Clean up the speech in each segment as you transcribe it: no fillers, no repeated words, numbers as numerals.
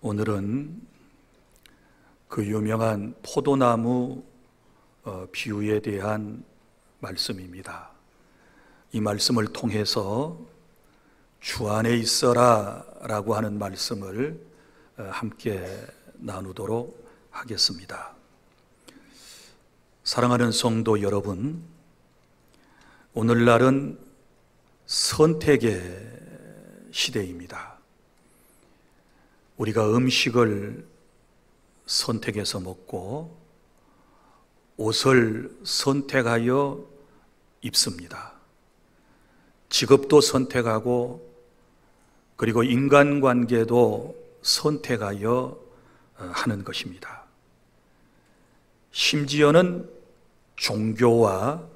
오늘은 그 유명한 포도나무 비유에 대한 말씀입니다. 이 말씀을 통해서 주 안에 있어라 라고 하는 말씀을 함께 나누도록 하겠습니다. 사랑하는 성도 여러분, 오늘날은 선택의 시대입니다. 우리가 음식을 선택해서 먹고 옷을 선택하여 입습니다. 직업도 선택하고 그리고 인간관계도 선택하여 하는 것입니다. 심지어는 종교와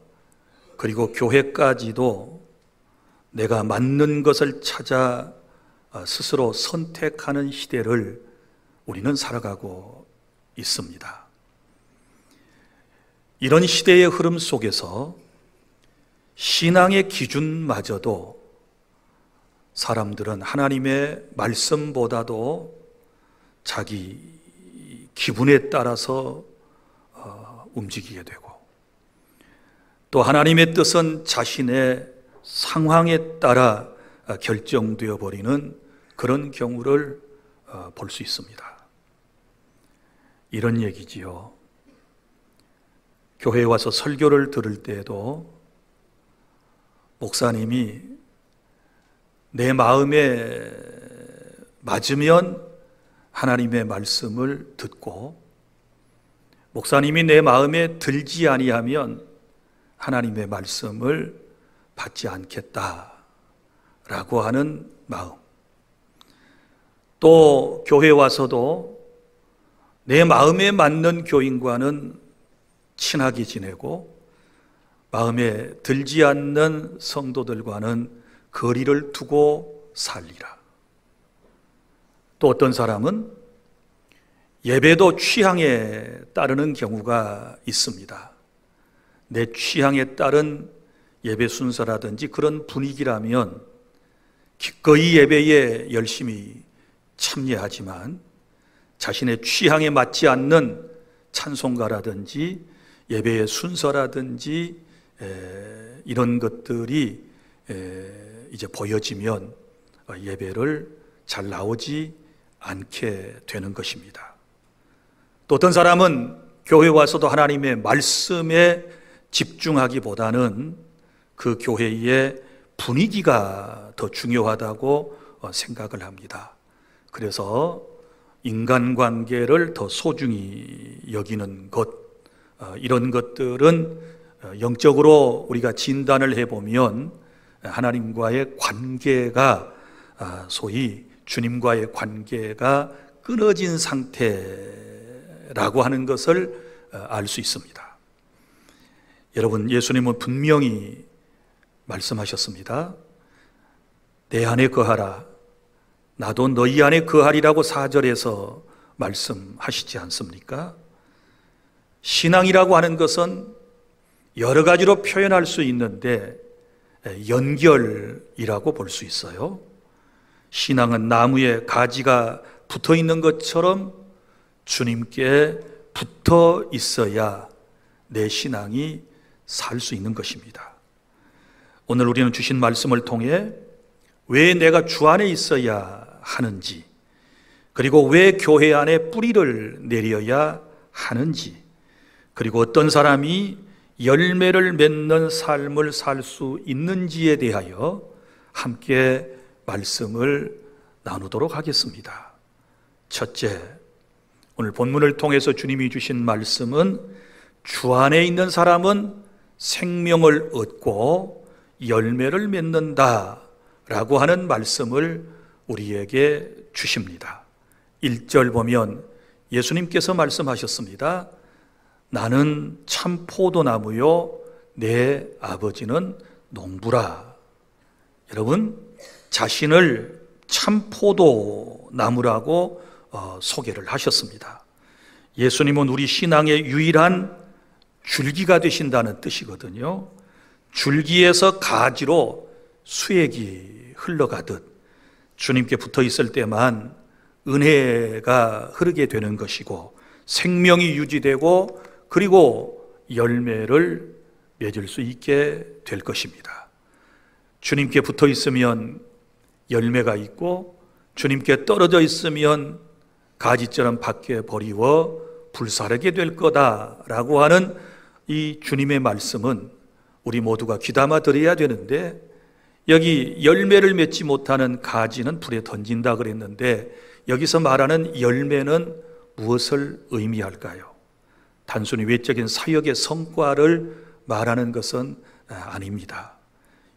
그리고 교회까지도 내가 맞는 것을 찾아 스스로 선택하는 시대를 우리는 살아가고 있습니다. 이런 시대의 흐름 속에서 신앙의 기준마저도 사람들은 하나님의 말씀보다도 자기 기분에 따라서 움직이게 되고, 또 하나님의 뜻은 자신의 상황에 따라 결정되어 버리는 그런 경우를 볼 수 있습니다. 이런 얘기지요. 교회에 와서 설교를 들을 때에도 목사님이 내 마음에 맞으면 하나님의 말씀을 듣고, 목사님이 내 마음에 들지 아니하면 하나님의 말씀을 받지 않겠다라고 하는 마음. 또 교회에 와서도 내 마음에 맞는 교인과는 친하게 지내고 마음에 들지 않는 성도들과는 거리를 두고 살리라. 또 어떤 사람은 예배도 취향에 따르는 경우가 있습니다. 내 취향에 따른 예배 순서라든지 그런 분위기라면 기꺼이 예배에 열심히 참여하지만 자신의 취향에 맞지 않는 찬송가라든지 예배의 순서라든지 이런 것들이 이제 보여지면 예배를 잘 나오지 않게 되는 것입니다. 또 어떤 사람은 교회에 와서도 하나님의 말씀에 집중하기보다는 그 교회의 분위기가 더 중요하다고 생각을 합니다. 그래서 인간관계를 더 소중히 여기는 것, 이런 것들은 영적으로 우리가 진단을 해보면 하나님과의 관계가, 소위 주님과의 관계가 끊어진 상태라고 하는 것을 알 수 있습니다. 여러분, 예수님은 분명히 말씀하셨습니다. 내 안에 거하라, 나도 너희 안에 거하리라고 4절에서 말씀하시지 않습니까? 신앙이라고 하는 것은 여러 가지로 표현할 수 있는데 연결이라고 볼 수 있어요. 신앙은 나무에 가지가 붙어 있는 것처럼 주님께 붙어 있어야 내 신앙이 살 수 있는 것입니다. 오늘 우리는 주신 말씀을 통해 왜 내가 주 안에 있어야 하는지, 그리고 왜 교회 안에 뿌리를 내려야 하는지, 그리고 어떤 사람이 열매를 맺는 삶을 살 수 있는지에 대하여 함께 말씀을 나누도록 하겠습니다. 첫째, 오늘 본문을 통해서 주님이 주신 말씀은 주 안에 있는 사람은 생명을 얻고 열매를 맺는다 라고 하는 말씀을 우리에게 주십니다. 1절 보면 예수님께서 말씀하셨습니다. 나는 참 포도나무요 내 아버지는 농부라. 여러분, 자신을 참 포도나무라고 소개를 하셨습니다. 예수님은 우리 신앙의 유일한 줄기가 되신다는 뜻이거든요. 줄기에서 가지로 수액이 흘러가듯 주님께 붙어 있을 때만 은혜가 흐르게 되는 것이고 생명이 유지되고 그리고 열매를 맺을 수 있게 될 것입니다. 주님께 붙어 있으면 열매가 있고 주님께 떨어져 있으면 가지처럼 밖에 버리워 불사르게 될 거다라고 하는 이 주님의 말씀은 우리 모두가 귀담아 들어야 되는데, 여기 열매를 맺지 못하는 가지는 불에 던진다 그랬는데 여기서 말하는 열매는 무엇을 의미할까요? 단순히 외적인 사역의 성과를 말하는 것은 아닙니다.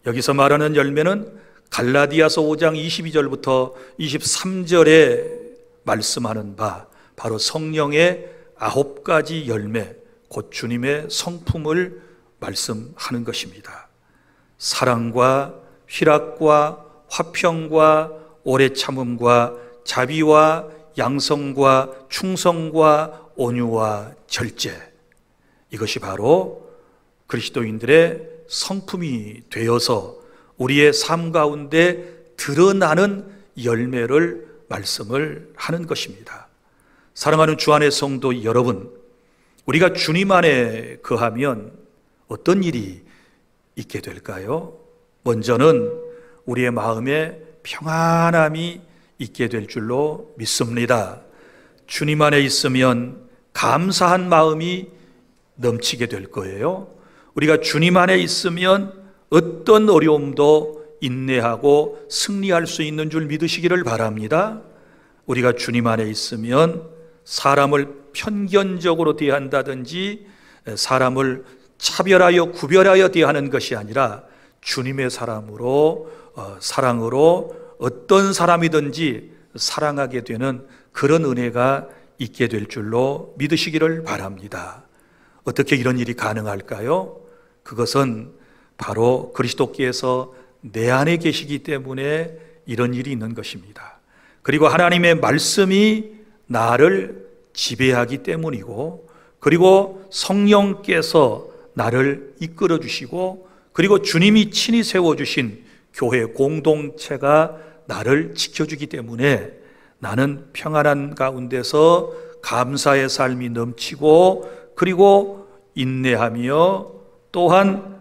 여기서 말하는 열매는 갈라디아서 5장 22절부터 23절에 말씀하는 바, 바로 성령의 9가지 열매, 곧 주님의 성품을 말씀하는 것입니다. 사랑과 희락과 화평과 오래 참음과 자비와 양성과 충성과 온유와 절제, 이것이 바로 그리스도인들의 성품이 되어서 우리의 삶 가운데 드러나는 열매를 말씀을 하는 것입니다. 사랑하는 주 안의 성도 여러분, 우리가 주님 안에 거하면 어떤 일이 있게 될까요? 먼저는 우리의 마음에 평안함이 있게 될 줄로 믿습니다. 주님 안에 있으면 감사한 마음이 넘치게 될 거예요. 우리가 주님 안에 있으면 어떤 어려움도 인내하고 승리할 수 있는 줄 믿으시기를 바랍니다. 우리가 주님 안에 있으면 사람을 편견적으로 대한다든지 사람을 차별하여 구별하여 대하는 것이 아니라 주님의 사람으로 사랑으로 어떤 사람이든지 사랑하게 되는 그런 은혜가 있게 될 줄로 믿으시기를 바랍니다. 어떻게 이런 일이 가능할까요? 그것은 바로 그리스도께서 내 안에 계시기 때문에 이런 일이 있는 것입니다. 그리고 하나님의 말씀이 나를 지배하기 때문이고, 그리고 성령께서 나를 이끌어 주시고, 그리고 주님이 친히 세워주신 교회 공동체가 나를 지켜주기 때문에 나는 평안한 가운데서 감사의 삶이 넘치고, 그리고 인내하며 또한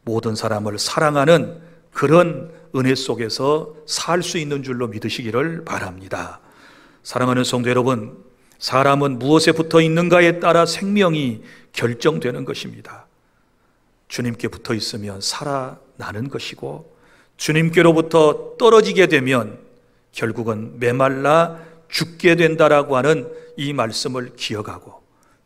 모든 사람을 사랑하는 그런 은혜 속에서 살 수 있는 줄로 믿으시기를 바랍니다. 사랑하는 성도 여러분, 사람은 무엇에 붙어 있는가에 따라 생명이 결정되는 것입니다. 주님께 붙어 있으면 살아나는 것이고, 주님께로부터 떨어지게 되면 결국은 메말라 죽게 된다라고 하는 이 말씀을 기억하고,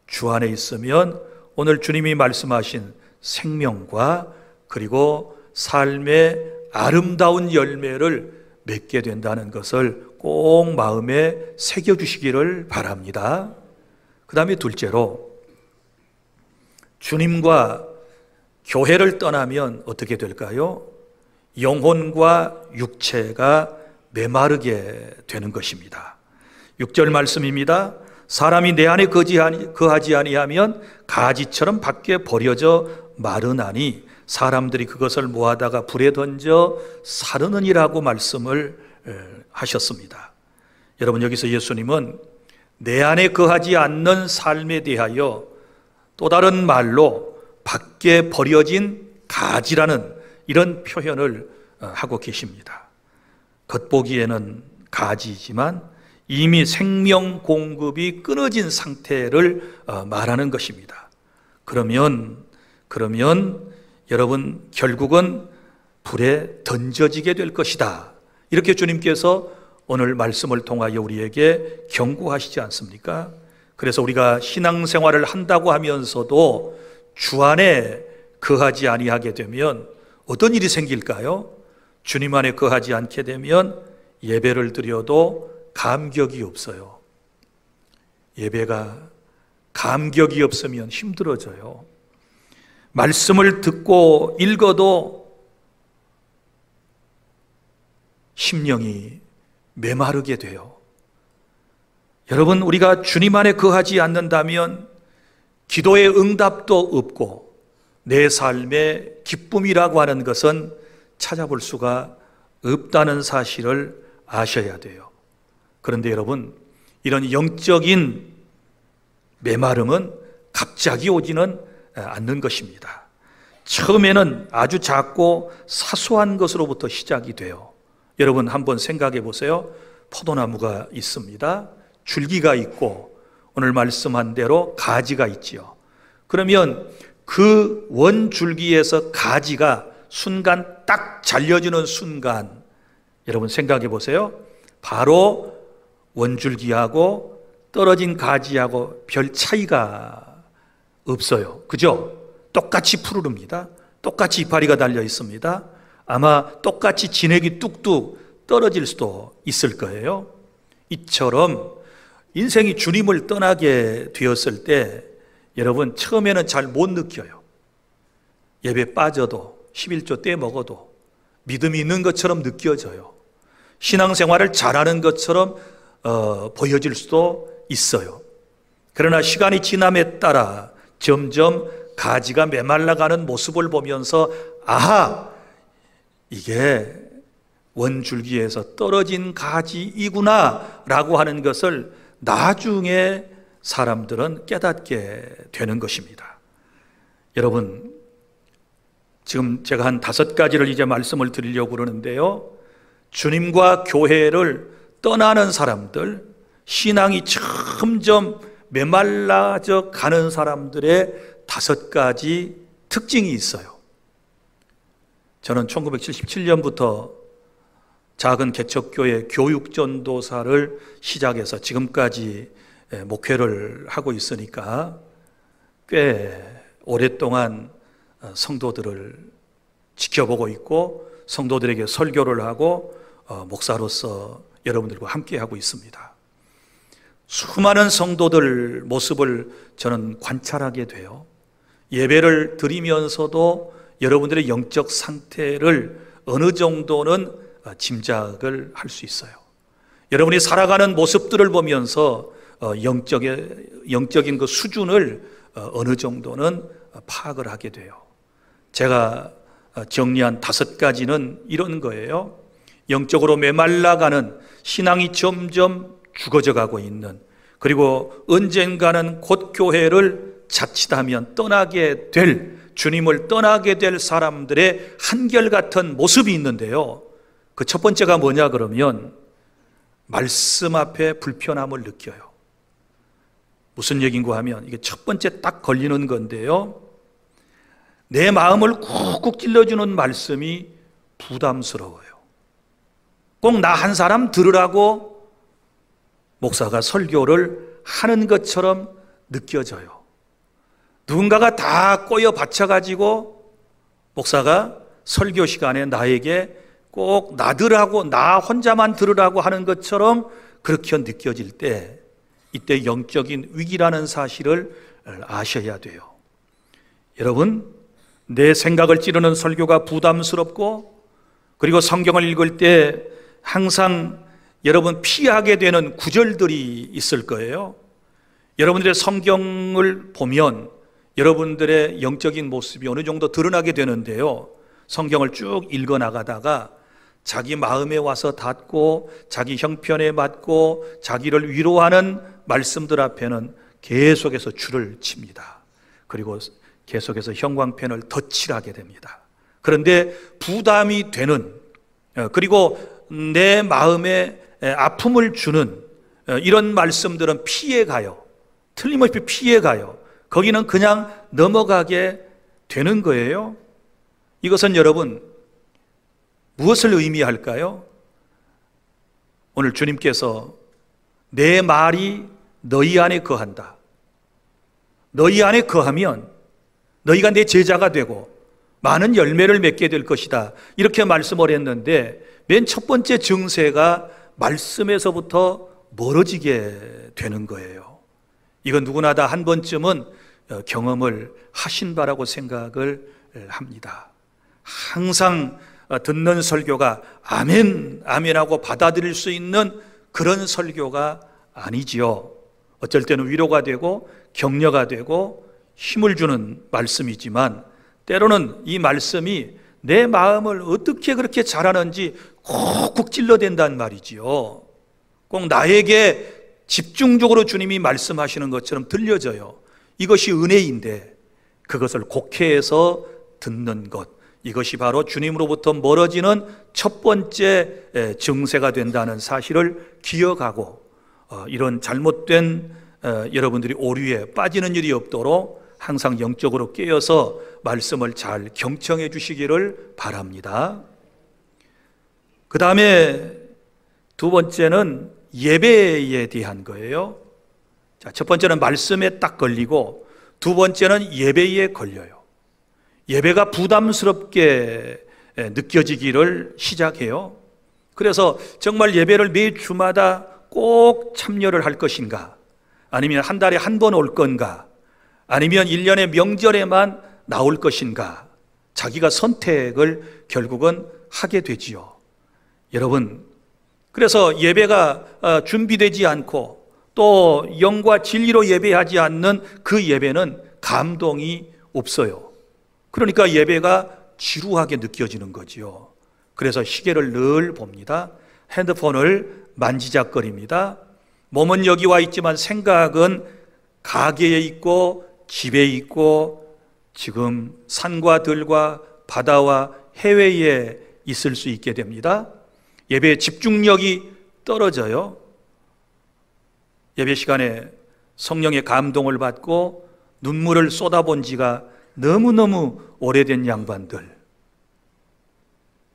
주 안에 있으면 오늘 주님이 말씀하신 생명과 그리고 삶의 아름다운 열매를 맺게 된다는 것을 꼭 마음에 새겨주시기를 바랍니다. 그 다음에 둘째로, 주님과 교회를 떠나면 어떻게 될까요? 영혼과 육체가 메마르게 되는 것입니다. 6절 말씀입니다. 사람이 내 안에 거하지 아니하면 가지처럼 밖에 버려져 마르나니 사람들이 그것을 모아다가 불에 던져 사르느니라고 말씀을 하셨습니다. 여러분, 여기서 예수님은 내 안에 거하지 않는 삶에 대하여 또 다른 말로 밖에 버려진 가지라는 이런 표현을 하고 계십니다. 겉보기에는 가지지만 이미 생명 공급이 끊어진 상태를 말하는 것입니다. 그러면 여러분, 결국은 불에 던져지게 될 것이다, 이렇게 주님께서 오늘 말씀을 통하여 우리에게 경고하시지 않습니까? 그래서 우리가 신앙생활을 한다고 하면서도 주 안에 거하지 아니하게 되면 어떤 일이 생길까요? 주님 안에 거하지 않게 되면 예배를 드려도 감격이 없어요. 예배가 감격이 없으면 힘들어져요. 말씀을 듣고 읽어도 심령이 메마르게 돼요. 여러분, 우리가 주님 안에 거하지 않는다면 기도의 응답도 없고 내 삶의 기쁨이라고 하는 것은 찾아볼 수가 없다는 사실을 아셔야 돼요. 그런데 여러분, 이런 영적인 메마름은 갑자기 오지는 않는 것입니다. 처음에는 아주 작고 사소한 것으로부터 시작이 돼요. 여러분 한번 생각해 보세요. 포도나무가 있습니다. 줄기가 있고 오늘 말씀한 대로 가지가 있지요. 그러면 그 원줄기에서 가지가 순간 딱 잘려지는 순간, 여러분 생각해 보세요. 바로 원줄기하고 떨어진 가지하고 별 차이가 없어요. 그죠? 똑같이 푸르릅니다. 똑같이 이파리가 달려 있습니다. 아마 똑같이 진액이 뚝뚝 떨어질 수도 있을 거예요. 이처럼 인생이 주님을 떠나게 되었을 때 여러분 처음에는 잘 못 느껴요. 예배 빠져도 11조 떼 먹어도 믿음이 있는 것처럼 느껴져요. 신앙생활을 잘하는 것처럼 보여질 수도 있어요. 그러나 시간이 지남에 따라 점점 가지가 메말라가는 모습을 보면서 아하, 이게 원줄기에서 떨어진 가지이구나 라고 하는 것을 나중에 사람들은 깨닫게 되는 것입니다. 여러분, 지금 제가 한 5가지를 이제 말씀을 드리려고 그러는데요, 주님과 교회를 떠나는 사람들, 신앙이 점점 메말라져 가는 사람들의 5가지 특징이 있어요. 저는 1977년부터 작은 개척교회 교육전도사를 시작해서 지금까지 목회를 하고 있으니까 꽤 오랫동안 성도들을 지켜보고 있고 성도들에게 설교를 하고 목사로서 여러분들과 함께 하고 있습니다. 수많은 성도들 모습을 저는 관찰하게 돼요. 예배를 드리면서도 여러분들의 영적 상태를 어느 정도는 짐작을 할 수 있어요. 여러분이 살아가는 모습들을 보면서 영적인 그 수준을 어느 정도는 파악을 하게 돼요. 제가 정리한 5가지는 이런 거예요. 영적으로 메말라가는, 신앙이 점점 죽어져 가고 있는, 그리고 언젠가는 곧 교회를 자칫하면 떠나게 될, 주님을 떠나게 될 사람들의 한결같은 모습이 있는데요, 그 첫 번째가 뭐냐 그러면 말씀 앞에 불편함을 느껴요. 무슨 얘기인가 하면 이게 첫 번째 딱 걸리는 건데요, 내 마음을 쿡쿡 찔러주는 말씀이 부담스러워요. 꼭 나 한 사람 들으라고 목사가 설교를 하는 것처럼 느껴져요. 누군가가 다 꼬여 받쳐가지고 목사가 설교 시간에 나에게 꼭 나들하고 나 혼자만 들으라고 하는 것처럼 그렇게 느껴질 때, 이때 영적인 위기라는 사실을 아셔야 돼요. 여러분, 내 생각을 찌르는 설교가 부담스럽고, 그리고 성경을 읽을 때 항상 여러분 피하게 되는 구절들이 있을 거예요. 여러분들의 성경을 보면 여러분들의 영적인 모습이 어느 정도 드러나게 되는데요, 성경을 쭉 읽어 나가다가 자기 마음에 와서 닿고 자기 형편에 맞고 자기를 위로하는 말씀들 앞에는 계속해서 줄을 칩니다. 그리고 계속해서 형광펜을 덧칠하게 됩니다. 그런데 부담이 되는, 그리고 내 마음에 아픔을 주는 이런 말씀들은 피해가요. 틀림없이 피해가요. 거기는 그냥 넘어가게 되는 거예요. 이것은 여러분 무엇을 의미할까요? 오늘 주님께서 내 말이 너희 안에 거한다, 너희 안에 거하면 너희가 내 제자가 되고 많은 열매를 맺게 될 것이다, 이렇게 말씀을 했는데, 맨 첫 번째 증세가 말씀에서부터 멀어지게 되는 거예요. 이건 누구나 다 한 번쯤은 경험을 하신 바라고 생각을 합니다. 항상 듣는 설교가 아멘, 아멘하고 받아들일 수 있는 그런 설교가 아니지요. 어쩔 때는 위로가 되고 격려가 되고 힘을 주는 말씀이지만, 때로는 이 말씀이 내 마음을 어떻게 그렇게 잘하는지 콕콕 찔러댄단 말이지요. 꼭 나에게 집중적으로 주님이 말씀하시는 것처럼 들려져요. 이것이 은혜인데 그것을 곡해해서 듣는 것, 이것이 바로 주님으로부터 멀어지는 첫 번째 증세가 된다는 사실을 기억하고 이런 잘못된 여러분들이 오류에 빠지는 일이 없도록 항상 영적으로 깨어서 말씀을 잘 경청해 주시기를 바랍니다. 그 다음에 두 번째는 예배에 대한 거예요. 자, 첫 번째는 말씀에 딱 걸리고 두 번째는 예배에 걸려요. 예배가 부담스럽게 느껴지기를 시작해요. 그래서 정말 예배를 매 주마다 꼭 참여를 할 것인가? 아니면 한 달에 한 번 올 건가? 아니면 1년의 명절에만 나올 것인가? 자기가 선택을 결국은 하게 되지요. 여러분, 그래서 예배가 준비되지 않고 또 영과 진리로 예배하지 않는 그 예배는 감동이 없어요. 그러니까 예배가 지루하게 느껴지는 거지요. 그래서 시계를 늘 봅니다. 핸드폰을 만지작거립니다. 몸은 여기 와 있지만 생각은 가게에 있고 집에 있고 지금 산과 들과 바다와 해외에 있을 수 있게 됩니다. 예배의 집중력이 떨어져요. 예배 시간에 성령의 감동을 받고 눈물을 쏟아본 지가 너무너무 오래된 양반들,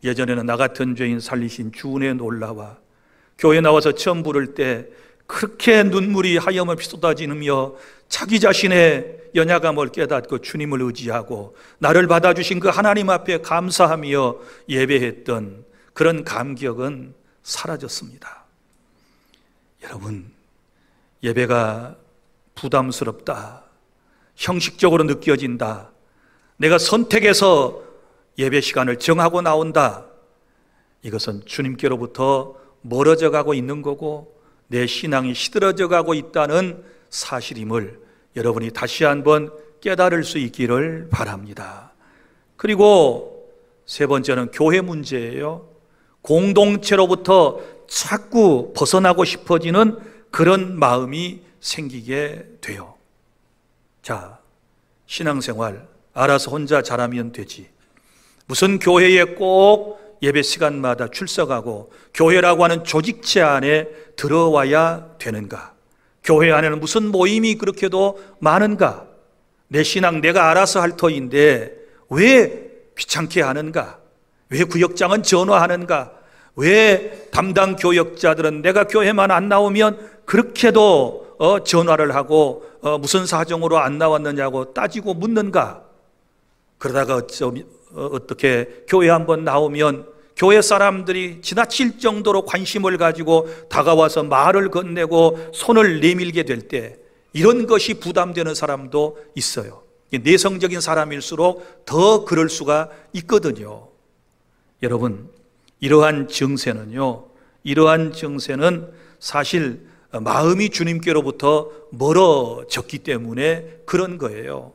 예전에는 나 같은 죄인 살리신 주 은혜에 놀라와 교회 나와서 처음 부를 때 그렇게 눈물이 하염없이 쏟아지며 자기 자신의 연약함을 깨닫고 주님을 의지하고 나를 받아주신 그 하나님 앞에 감사하며 예배했던 그런 감격은 사라졌습니다. 여러분, 예배가 부담스럽다, 형식적으로 느껴진다, 내가 선택해서 예배 시간을 정하고 나온다, 이것은 주님께로부터 멀어져 가고 있는 거고 내 신앙이 시들어져 가고 있다는 사실임을 여러분이 다시 한번 깨달을 수 있기를 바랍니다. 그리고 세 번째는 교회 문제예요. 공동체로부터 자꾸 벗어나고 싶어지는 그런 마음이 생기게 돼요. 자, 신앙생활 알아서 혼자 잘하면 되지, 무슨 교회에 꼭 예배 시간마다 출석하고 교회라고 하는 조직체 안에 들어와야 되는가? 교회 안에는 무슨 모임이 그렇게도 많은가? 내 신앙 내가 알아서 할 터인데 왜 귀찮게 하는가? 왜 구역장은 전화하는가? 왜 담당 교역자들은 내가 교회만 안 나오면 그렇게도 전화를 하고 무슨 사정으로 안 나왔느냐고 따지고 묻는가? 그러다가 어떻게 교회 한번 나오면 교회 사람들이 지나칠 정도로 관심을 가지고 다가와서 말을 건네고 손을 내밀게 될 때 이런 것이 부담되는 사람도 있어요. 내성적인 사람일수록 더 그럴 수가 있거든요. 여러분, 이러한 증세는 사실 마음이 주님께로부터 멀어졌기 때문에 그런 거예요.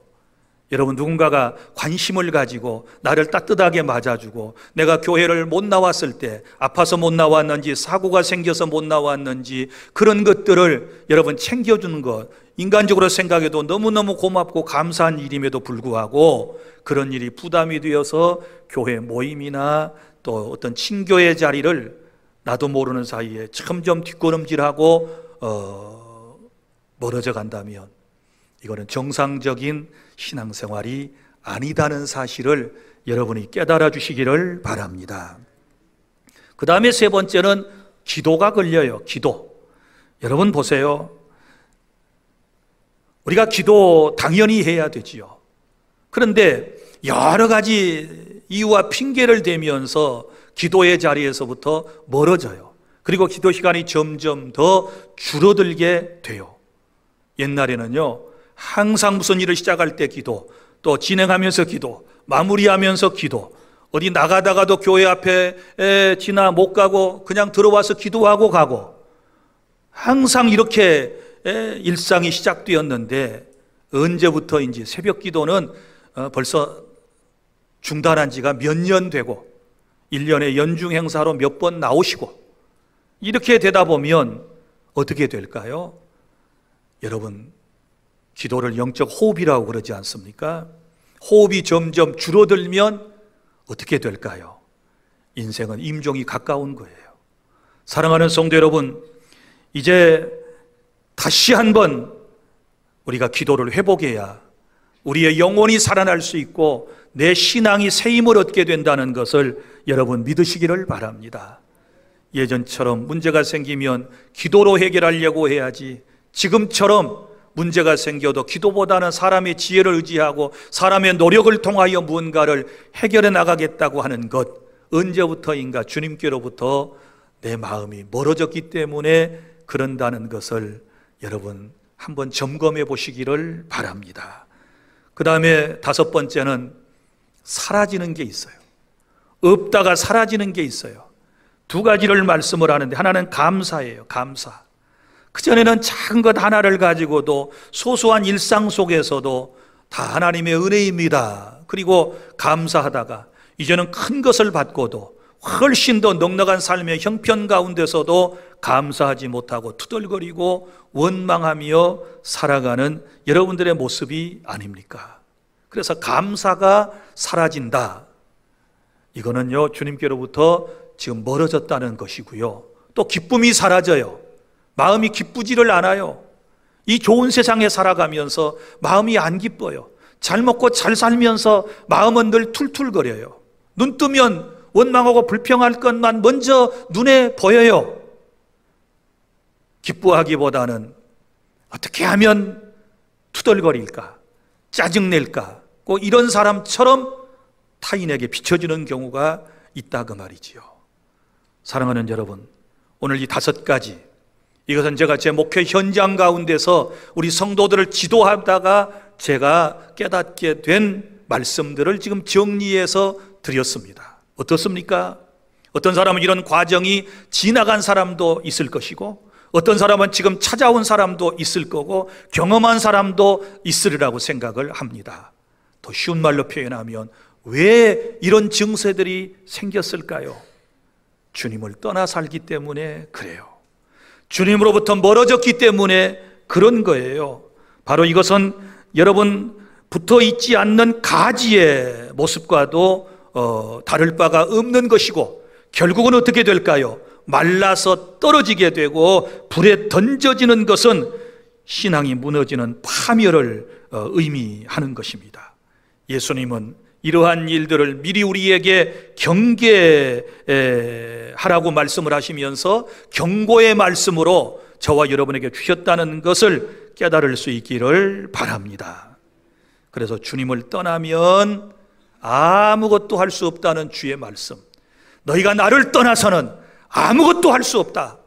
여러분, 누군가가 관심을 가지고 나를 따뜻하게 맞아주고 내가 교회를 못 나왔을 때 아파서 못 나왔는지 사고가 생겨서 못 나왔는지 그런 것들을 여러분 챙겨주는 것, 인간적으로 생각해도 너무너무 고맙고 감사한 일임에도 불구하고 그런 일이 부담이 되어서 교회 모임이나 또 어떤 친교의 자리를 나도 모르는 사이에 점점 뒷걸음질하고 멀어져 간다면 이거는 정상적인 신앙생활이 아니다는 사실을 여러분이 깨달아 주시기를 바랍니다. 그 다음에 세 번째는 기도가 걸려요. 기도. 여러분 보세요. 우리가 기도 당연히 해야 되지요. 그런데 여러 가지 이유와 핑계를 대면서 기도의 자리에서부터 멀어져요. 그리고 기도 시간이 점점 더 줄어들게 돼요. 옛날에는요, 항상 무슨 일을 시작할 때 기도, 또 진행하면서 기도, 마무리하면서 기도, 어디 나가다가도 교회 앞에 지나 못 가고 그냥 들어와서 기도하고 가고, 항상 이렇게 일상이 시작되었는데 언제부터인지 새벽 기도는 벌써 중단한 지가 몇 년 되고 1년에 연중 행사로 몇 번 나오시고, 이렇게 되다 보면 어떻게 될까요? 여러분, 기도를 영적 호흡이라고 그러지 않습니까? 호흡이 점점 줄어들면 어떻게 될까요? 인생은 임종이 가까운 거예요. 사랑하는 성도 여러분, 이제 다시 한번 우리가 기도를 회복해야 우리의 영혼이 살아날 수 있고 내 신앙이 새 힘을 얻게 된다는 것을 여러분 믿으시기를 바랍니다. 예전처럼 문제가 생기면 기도로 해결하려고 해야지, 지금처럼 문제가 생겨도 기도보다는 사람의 지혜를 의지하고 사람의 노력을 통하여 무언가를 해결해 나가겠다고 하는 것, 언제부터인가 주님께로부터 내 마음이 멀어졌기 때문에 그런다는 것을 여러분 한번 점검해 보시기를 바랍니다. 그 다음에 5번째는 사라지는 게 있어요. 없다가 사라지는 게 있어요. 2가지를 말씀을 하는데, 하나는 감사예요. 감사. 그전에는 작은 것 하나를 가지고도 소소한 일상 속에서도 다 하나님의 은혜입니다. 그리고 감사하다가 이제는 큰 것을 받고도 훨씬 더 넉넉한 삶의 형편 가운데서도 감사하지 못하고 투덜거리고 원망하며 살아가는 여러분들의 모습이 아닙니까? 그래서 감사가 사라진다. 이거는요, 주님께로부터 지금 멀어졌다는 것이고요. 또 기쁨이 사라져요. 마음이 기쁘지를 않아요. 이 좋은 세상에 살아가면서 마음이 안 기뻐요. 잘 먹고 잘 살면서 마음은 늘 툴툴거려요. 눈 뜨면 원망하고 불평할 것만 먼저 눈에 보여요. 기뻐하기보다는 어떻게 하면 투덜거릴까, 짜증낼까, 꼭 이런 사람처럼 타인에게 비춰지는 경우가 있다 그 말이지요. 사랑하는 여러분, 오늘 이 5가지, 이것은 제가 제 목회 현장 가운데서 우리 성도들을 지도하다가 제가 깨닫게 된 말씀들을 지금 정리해서 드렸습니다. 어떻습니까? 어떤 사람은 이런 과정이 지나간 사람도 있을 것이고, 어떤 사람은 지금 찾아온 사람도 있을 거고, 경험한 사람도 있으리라고 생각을 합니다. 더 쉬운 말로 표현하면 왜 이런 증세들이 생겼을까요? 주님을 떠나 살기 때문에 그래요. 주님으로부터 멀어졌기 때문에 그런 거예요. 바로 이것은 여러분 붙어 있지 않는 가지의 모습과도 다를 바가 없는 것이고, 결국은 어떻게 될까요? 말라서 떨어지게 되고 불에 던져지는 것은 신앙이 무너지는 파멸을 의미하는 것입니다. 예수님은 이러한 일들을 미리 우리에게 경계하라고 말씀을 하시면서 경고의 말씀으로 저와 여러분에게 주셨다는 것을 깨달을 수 있기를 바랍니다. 그래서 주님을 떠나면 아무것도 할 수 없다는 주의 말씀, 너희가 나를 떠나서는 아무것도 할 수 없다.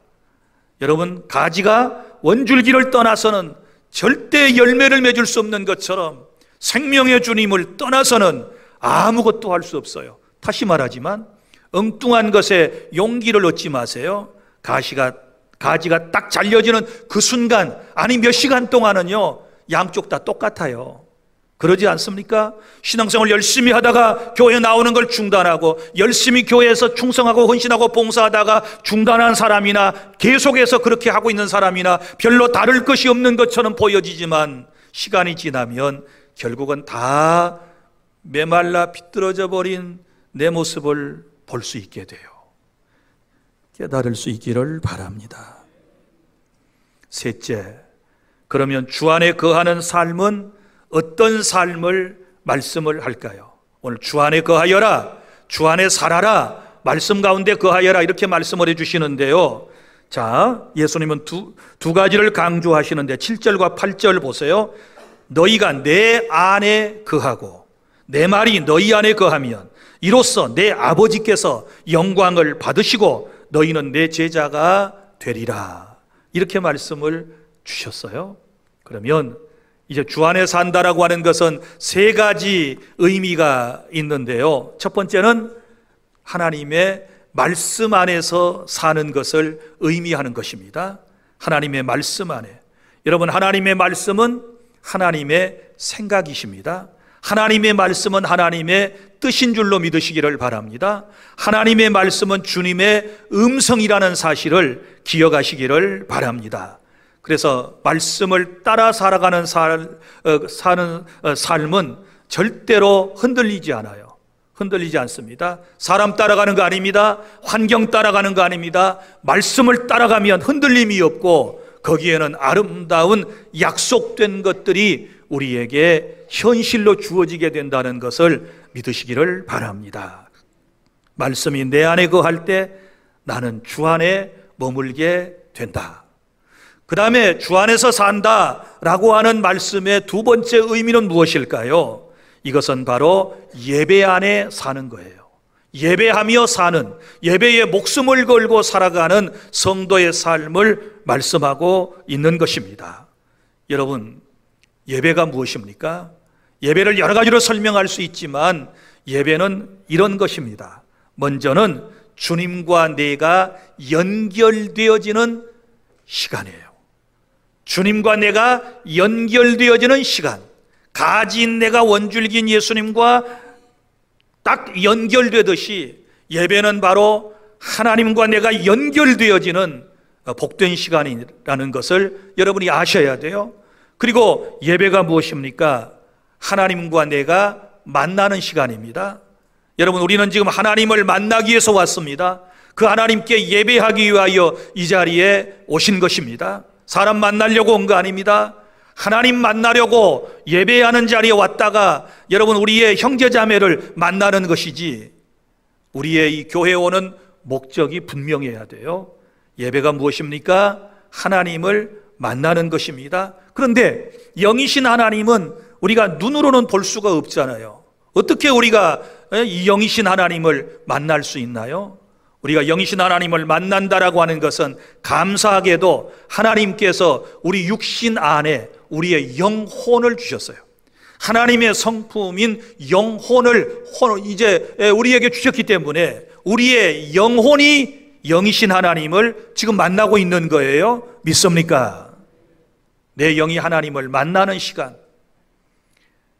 여러분, 가지가 원줄기를 떠나서는 절대 열매를 맺을 수 없는 것처럼 생명의 주님을 떠나서는 아무것도 할 수 없어요. 다시 말하지만 엉뚱한 것에 용기를 얻지 마세요. 가지가 딱 잘려지는 그 순간, 아니 몇 시간 동안은요, 양쪽 다 똑같아요. 그러지 않습니까? 신앙생활 열심히 하다가 교회 나오는 걸 중단하고, 열심히 교회에서 충성하고 헌신하고 봉사하다가 중단한 사람이나 계속해서 그렇게 하고 있는 사람이나 별로 다를 것이 없는 것처럼 보여지지만 시간이 지나면 결국은 다 메말라 비뚤어져 버린 내 모습을 볼 수 있게 돼요. 깨달을 수 있기를 바랍니다. 셋째, 그러면 주 안에 거하는 삶은 어떤 삶을 말씀을 할까요? 오늘 주 안에 거하여라, 주 안에 살아라, 말씀 가운데 거하여라, 이렇게 말씀을 해주시는데요. 자, 예수님은 두 가지를 강조하시는데 7절과 8절 보세요. 너희가 내 안에 거하고 내 말이 너희 안에 거하면 이로써 내 아버지께서 영광을 받으시고 너희는 내 제자가 되리라, 이렇게 말씀을 주셨어요. 그러면 이제 주 안에 산다라고 하는 것은 3가지 의미가 있는데요. 첫 번째는 하나님의 말씀 안에서 사는 것을 의미하는 것입니다. 하나님의 말씀 안에. 여러분, 하나님의 말씀은 하나님의 생각이십니다. 하나님의 말씀은 하나님의 뜻인 줄로 믿으시기를 바랍니다. 하나님의 말씀은 주님의 음성이라는 사실을 기억하시기를 바랍니다. 그래서 말씀을 따라 살아가는 삶은 절대로 흔들리지 않아요. 흔들리지 않습니다. 사람 따라가는 거 아닙니다. 환경 따라가는 거 아닙니다. 말씀을 따라가면 흔들림이 없고 거기에는 아름다운 약속된 것들이 우리에게 현실로 주어지게 된다는 것을 믿으시기를 바랍니다. 말씀이 내 안에 거할 때 나는 주 안에 머물게 된다. 그 다음에 주 안에서 산다라고 하는 말씀의 두 번째 의미는 무엇일까요? 이것은 바로 예배 안에 사는 거예요. 예배하며 사는, 예배에 목숨을 걸고 살아가는 성도의 삶을 말씀하고 있는 것입니다. 여러분, 예배가 무엇입니까? 예배를 여러 가지로 설명할 수 있지만 예배는 이런 것입니다. 먼저는 주님과 내가 연결되어지는 시간이에요. 주님과 내가 연결되어지는 시간. 가진 내가 원줄긴 예수님과 딱 연결되듯이 예배는 바로 하나님과 내가 연결되어지는 복된 시간이라는 것을 여러분이 아셔야 돼요. 그리고 예배가 무엇입니까? 하나님과 내가 만나는 시간입니다. 여러분, 우리는 지금 하나님을 만나기 위해서 왔습니다. 그 하나님께 예배하기 위하여 이 자리에 오신 것입니다. 사람 만나려고 온 거 아닙니다. 하나님 만나려고 예배하는 자리에 왔다가 여러분 우리의 형제자매를 만나는 것이지, 우리의 이 교회에 오는 목적이 분명해야 돼요. 예배가 무엇입니까? 하나님을 만나는 것입니다. 그런데 영이신 하나님은 우리가 눈으로는 볼 수가 없잖아요. 어떻게 우리가 이 영이신 하나님을 만날 수 있나요? 우리가 영이신 하나님을 만난다라고 하는 것은 감사하게도 하나님께서 우리 육신 안에 우리의 영혼을 주셨어요. 하나님의 성품인 영혼을 이제 우리에게 주셨기 때문에 우리의 영혼이 영이신 하나님을 지금 만나고 있는 거예요. 믿습니까? 내 영이 하나님을 만나는 시간.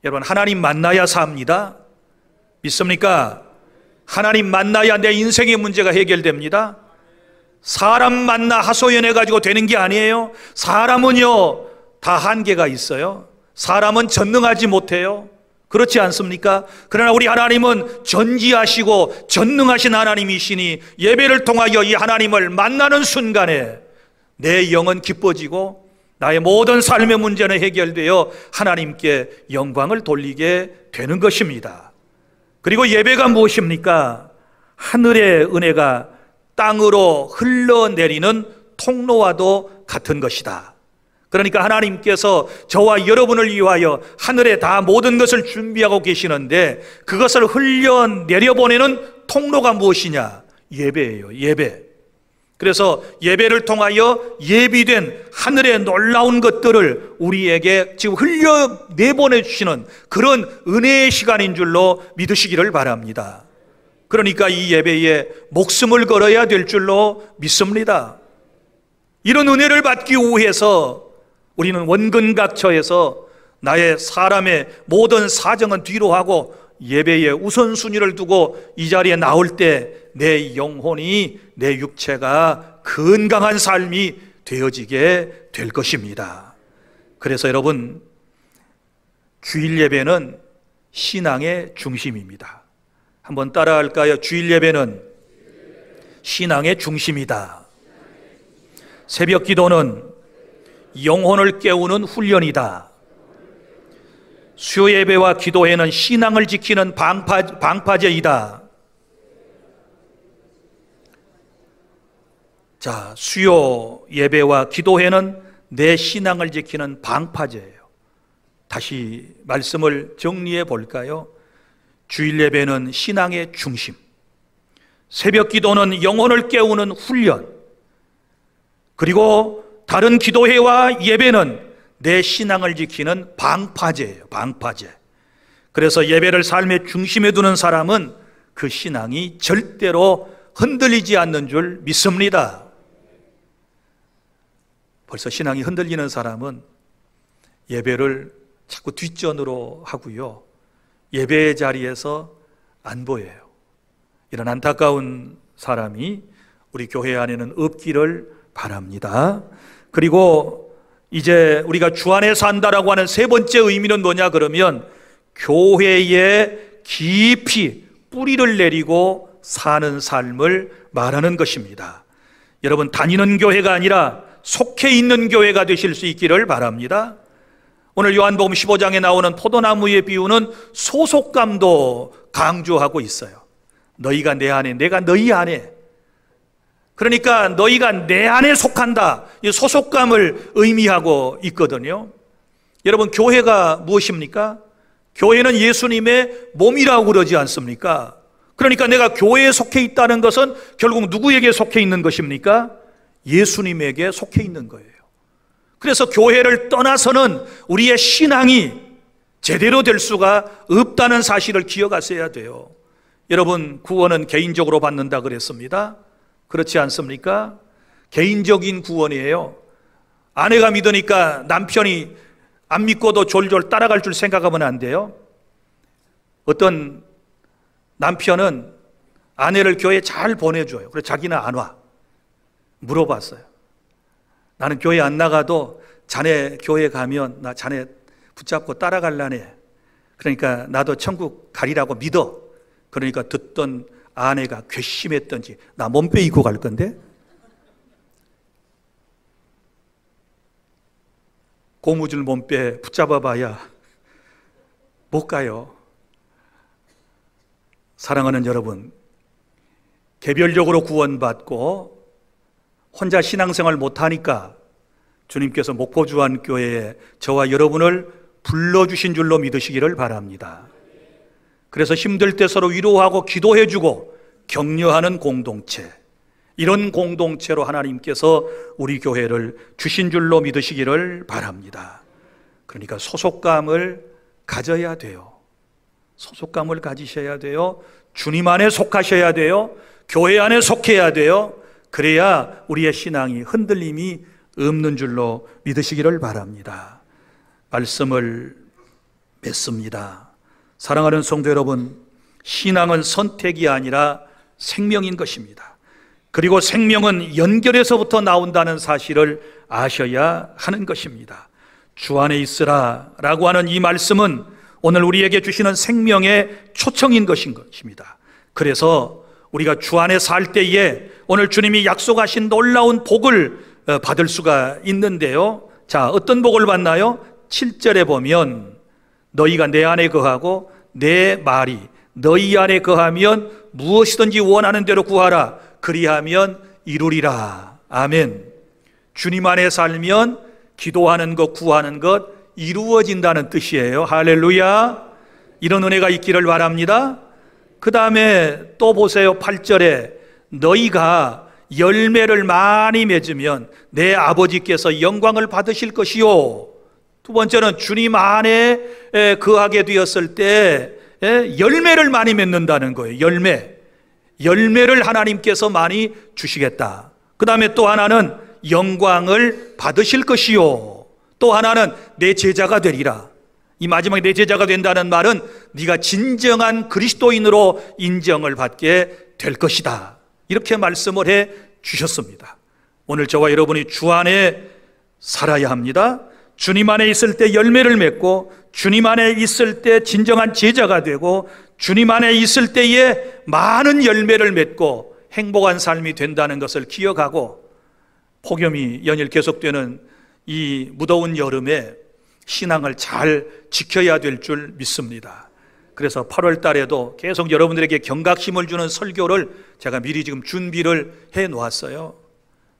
여러분, 하나님 만나야 삽니다. 믿습니까? 하나님 만나야 내 인생의 문제가 해결됩니다. 사람 만나 하소연해가지고 되는 게 아니에요. 사람은요 다 한계가 있어요. 사람은 전능하지 못해요. 그렇지 않습니까? 그러나 우리 하나님은 전지하시고 전능하신 하나님이시니 예배를 통하여 이 하나님을 만나는 순간에 내 영은 기뻐지고 나의 모든 삶의 문제는 해결되어 하나님께 영광을 돌리게 되는 것입니다. 그리고 예배가 무엇입니까? 하늘의 은혜가 땅으로 흘러내리는 통로와도 같은 것이다. 그러니까 하나님께서 저와 여러분을 위하여 하늘에 다 모든 것을 준비하고 계시는데 그것을 흘려내려보내는 통로가 무엇이냐? 예배예요. 예배. 그래서 예배를 통하여 예비된 하늘의 놀라운 것들을 우리에게 지금 흘려내보내 주시는 그런 은혜의 시간인 줄로 믿으시기를 바랍니다. 그러니까 이 예배에 목숨을 걸어야 될 줄로 믿습니다. 이런 은혜를 받기 위해서 우리는 원근각처에서 나의 사람의 모든 사정은 뒤로 하고 예배에 우선순위를 두고 이 자리에 나올 때 내 영혼이, 내 육체가 건강한 삶이 되어지게 될 것입니다. 그래서 여러분, 주일 예배는 신앙의 중심입니다. 한번 따라할까요? 주일 예배는 신앙의 중심이다. 새벽 기도는 영혼을 깨우는 훈련이다. 수요 예배와 기도회는 신앙을 지키는 방파제이다. 자, 수요 예배와 기도회는 내 신앙을 지키는 방파제예요. 다시 말씀을 정리해 볼까요? 주일 예배는 신앙의 중심, 새벽 기도는 영혼을 깨우는 훈련, 그리고 다른 기도회와 예배는 내 신앙을 지키는 방파제예요. 방파제. 그래서 예배를 삶의 중심에 두는 사람은 그 신앙이 절대로 흔들리지 않는 줄 믿습니다. 벌써 신앙이 흔들리는 사람은 예배를 자꾸 뒷전으로 하고요, 예배의 자리에서 안 보여요. 이런 안타까운 사람이 우리 교회 안에는 없기를 바랍니다. 그리고 이제 우리가 주 안에 산다라고 하는 세 번째 의미는 뭐냐 그러면 교회에 깊이 뿌리를 내리고 사는 삶을 말하는 것입니다. 여러분, 다니는 교회가 아니라 속해 있는 교회가 되실 수 있기를 바랍니다. 오늘 요한복음 15장에 나오는 포도나무의 비유는 소속감도 강조하고 있어요. 너희가 내 안에, 내가 너희 안에. 그러니까 너희가 내 안에 속한다, 이 소속감을 의미하고 있거든요. 여러분, 교회가 무엇입니까? 교회는 예수님의 몸이라고 그러지 않습니까? 그러니까 내가 교회에 속해 있다는 것은 결국 누구에게 속해 있는 것입니까? 예수님에게 속해 있는 거예요. 그래서 교회를 떠나서는 우리의 신앙이 제대로 될 수가 없다는 사실을 기억하셔야 돼요. 여러분, 구원은 개인적으로 받는다 그랬습니다. 그렇지 않습니까? 개인적인 구원이에요. 아내가 믿으니까 남편이 안 믿고도 졸졸 따라갈 줄 생각하면 안 돼요. 어떤 남편은 아내를 교회에 잘 보내줘요. 그래서 자기는 안 와. 물어봤어요. 나는 교회 안 나가도 자네 교회 가면 나 자네 붙잡고 따라갈라네. 그러니까 나도 천국 가리라고 믿어. 그러니까 듣던 아내가 괘씸했던지 나 몸빼 입고 갈 건데? 고무줄 몸빼 붙잡아봐야 못 가요. 사랑하는 여러분, 개별적으로 구원받고 혼자 신앙생활 못하니까 주님께서 목포주안교회에 저와 여러분을 불러주신 줄로 믿으시기를 바랍니다. 그래서 힘들 때 서로 위로하고 기도해주고 격려하는 공동체, 이런 공동체로 하나님께서 우리 교회를 주신 줄로 믿으시기를 바랍니다. 그러니까 소속감을 가져야 돼요. 소속감을 가지셔야 돼요. 주님 안에 속하셔야 돼요. 교회 안에 속해야 돼요. 그래야 우리의 신앙이 흔들림이 없는 줄로 믿으시기를 바랍니다. 말씀을 맺습니다. 사랑하는 성도 여러분, 신앙은 선택이 아니라 생명인 것입니다. 그리고 생명은 연결에서부터 나온다는 사실을 아셔야 하는 것입니다. 주 안에 있으라 라고 하는 이 말씀은 오늘 우리에게 주시는 생명의 초청인 것입니다. 그래서 우리가 주 안에 살 때에 오늘 주님이 약속하신 놀라운 복을 받을 수가 있는데요. 자, 어떤 복을 받나요? 7절에 보면 너희가 내 안에 거하고 내 말이 너희 안에 거하면 무엇이든지 원하는 대로 구하라. 그리하면 이루리라. 아멘. 주님 안에 살면 기도하는 것, 구하는 것 이루어진다는 뜻이에요. 할렐루야. 이런 은혜가 있기를 바랍니다. 그 다음에 또 보세요. 8절에 너희가 열매를 많이 맺으면 내 아버지께서 영광을 받으실 것이요. 두 번째는 주님 안에 거하게 되었을 때 열매를 많이 맺는다는 거예요. 열매를 하나님께서 많이 주시겠다. 그 다음에 또 하나는 영광을 받으실 것이요. 또 하나는 내 제자가 되리라. 이 마지막에 내 제자가 된다는 말은 네가 진정한 그리스도인으로 인정을 받게 될 것이다. 이렇게 말씀을 해 주셨습니다. 오늘 저와 여러분이 주 안에 살아야 합니다. 주님 안에 있을 때 열매를 맺고 주님 안에 있을 때 진정한 제자가 되고 주님 안에 있을 때에 많은 열매를 맺고 행복한 삶이 된다는 것을 기억하고 폭염이 연일 계속되는 이 무더운 여름에 신앙을 잘 지켜야 될 줄 믿습니다. 그래서 8월 달에도 계속 여러분들에게 경각심을 주는 설교를 제가 미리 지금 준비를 해 놓았어요.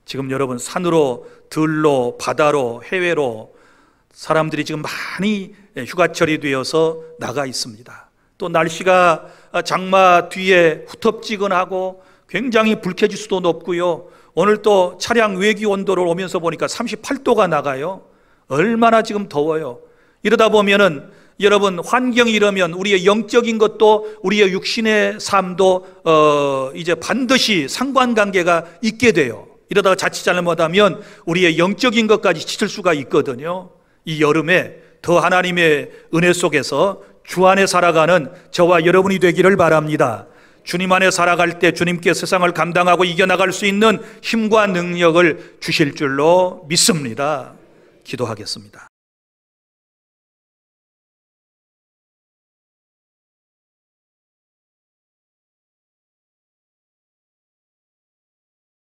지금 여러분 산으로, 들로, 바다로, 해외로 사람들이 지금 많이 휴가철이 되어서 나가 있습니다. 또 날씨가 장마 뒤에 후텁지근하고 굉장히 불쾌지수도 높고요. 오늘 또 차량 외기 온도를 오면서 보니까 38도가 나가요. 얼마나 지금 더워요. 이러다 보면은 여러분 환경이 이러면 우리의 영적인 것도 우리의 육신의 삶도 이제 반드시 상관관계가 있게 돼요. 이러다가 자칫 잘못하면 우리의 영적인 것까지 지칠 수가 있거든요. 이 여름에 더 하나님의 은혜 속에서 주 안에 살아가는 저와 여러분이 되기를 바랍니다. 주님 안에 살아갈 때 주님께 세상을 감당하고 이겨나갈 수 있는 힘과 능력을 주실 줄로 믿습니다. 기도하겠습니다.